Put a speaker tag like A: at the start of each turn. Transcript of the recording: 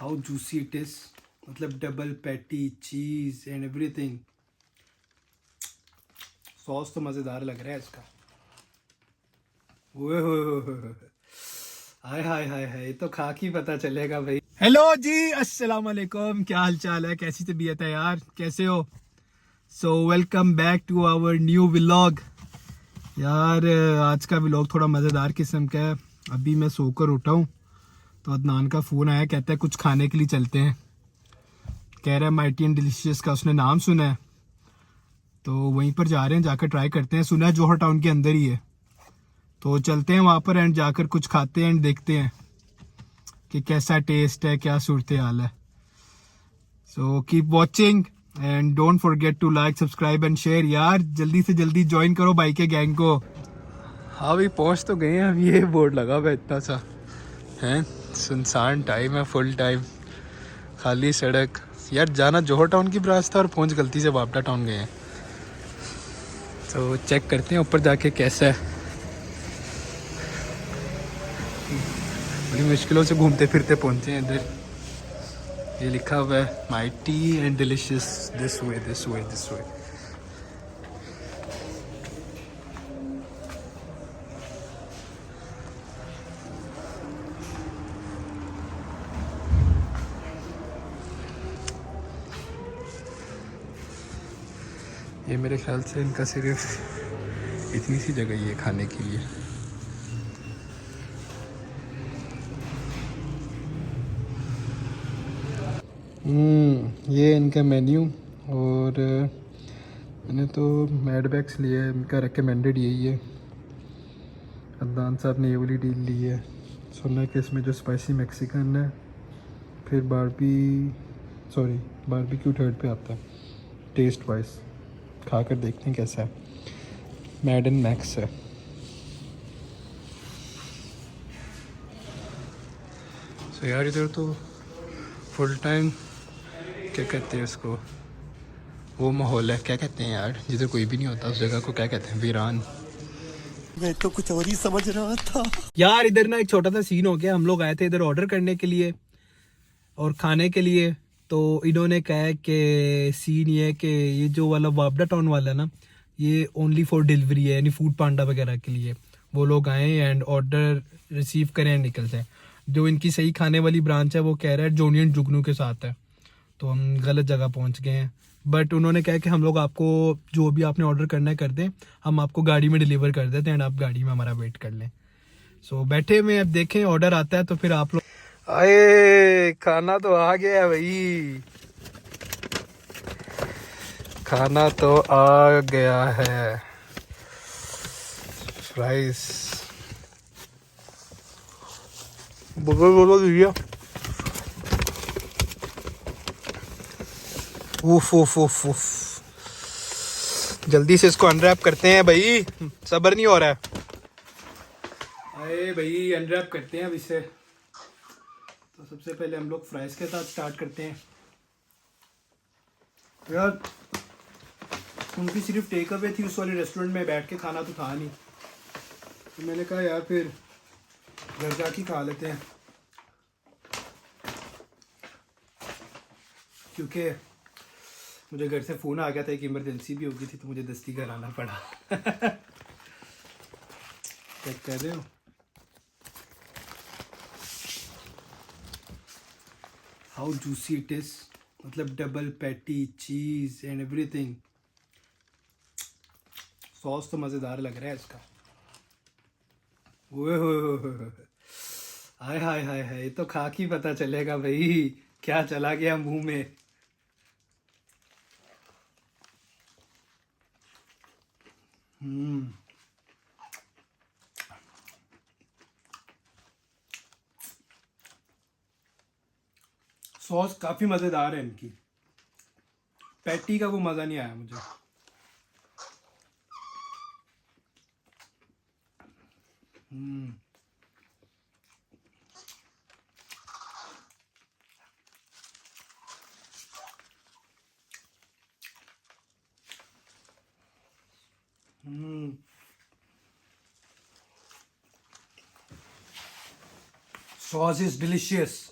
A: how juicy it is. मतलब double patty cheese and everything. Sauce तो मज़ेदार लग रहा है इसका. ओए होए होए होए. हाय हाय हाय हाय, तो खा के पता चलेगा भाई. हेलो जी, अस्सलाम वालेकुम. क्या हाल चाल है, कैसी तबीयत है यार, कैसे हो? So welcome back to our new vlog. यार आज का व्लॉग थोड़ा मज़ेदार किस्म का है. अभी मैं सोकर उठा हूँ तो अदनान का फ़ोन आया, कहता है कुछ खाने के लिए चलते हैं. कह रहा है माइटी एंड डिलीशियस का उसने नाम सुना है, तो वहीं पर जा रहे हैं, जाकर ट्राई करते हैं. सुना है जौहर टाउन के अंदर ही है, तो चलते हैं वहाँ पर एंड जाकर कुछ खाते हैं एंड देखते हैं कि कैसा टेस्ट है, क्या सूरत हाल है. So keep watching and don't forget to like, subscribe and share. यार जल्दी से जल्दी ज्वाइन करो भाई के गैंग को. हाँ भाई पहुँच तो गए हैं. अब ये बोर्ड लगा हुआ है इतना सा है, सुनसान टाइम है, फुल टाइम, खाली सड़क. यार जाना जौहर टाउन की ब्रांच था और पहुँच गलती से बापटा टाउन गए हैं. तो चेक करते हैं ऊपर जाके कैसा है. बड़ी मुश्किलों से घूमते फिरते पहुँचे हैं इधर. ये लिखा हुआ है mighty and delicious, this way this way this way. ये मेरे ख्याल से इनका सिर्फ इतनी सी जगह ही है खाने के लिए. ये इनका मेन्यू. और मैंने तो मैड बैग्स लिए है, इनका रिकमेंडेड यही है. अदनान साहब ने ये वाली डील ली है. सुना है कि इसमें जो स्पाइसी मैक्सिकन है, फिर बारबेक्यू थर्ड पे आता है टेस्ट वाइज. खा कर देखते हैं कैसा है. मैड एंड मैक्स है. सो यार इधर तो फुल टाइम क्या कहते हैं उसको, वो माहौल है, क्या कहते हैं यार जिधर कोई भी नहीं होता, उस जगह को क्या कहते हैं, वीरान.
B: मैं तो कुछ और ही समझ रहा था
A: यार इधर ना एक छोटा सा सीन हो गया. हम लोग आए थे इधर ऑर्डर करने के लिए और खाने के लिए, तो इन्होंने कहा है कि सीन ये है कि ये जो वाला वापडा टाउन वाला है ना, ये ओनली फॉर डिलीवरी है, यानी फूड पांडा वगैरह के लिए. वो लोग आए एंड ऑर्डर रिसीव करें एंड निकल जाए. जो इनकी सही खाने वाली ब्रांच है वो कह रहा है जोनी एंड जुगनू के साथ है, तो हम गलत जगह पहुंच गए हैं. बट उन्होंने कहा कि हम लोग आपको जो भी आपने ऑर्डर करना है कर दें, हम आपको गाड़ी में डिलीवर कर देते हैं एंड आप गाड़ी में हमारा वेट कर लें. सो बैठे हुए अब देखें ऑर्डर आता है तो फिर आप लोग. आए खाना तो आ गया है भाई, खाना तो आ गया है. फ्राइज बोलो भैया. उफ उफ उफ उफ. जल्दी से इसको अनरैप करते हैं भाई, सब्र नहीं हो रहा है. अरे भाई अनरैप करते हैं अब इसे. तो सबसे पहले हम लोग फ्राइज के साथ स्टार्ट करते हैं. यार उनकी सिर्फ टेक अवे थी, उस वाले रेस्टोरेंट में बैठ के खाना तो था नहीं, तो मैंने कहा यार फिर घर जाके खा लेते हैं, क्योंकि मुझे घर से फ़ोन आ गया था, एक इमरजेंसी भी हो गई थी, तो मुझे दस्ती घर आना पड़ा. चेक कर रहे हो. How juicy it is. मतलब double patty cheese and everything. Sauce तो मज़ेदार लग रहा है इसका. ओए होए होए होए. हाय हाय हाय हाय, तो खा के पता चलेगा भाई क्या चला गया मुंह में. सॉस काफ़ी मज़ेदार है इनकी. पैटी का वो मज़ा नहीं आया मुझे. Sauce is delicious.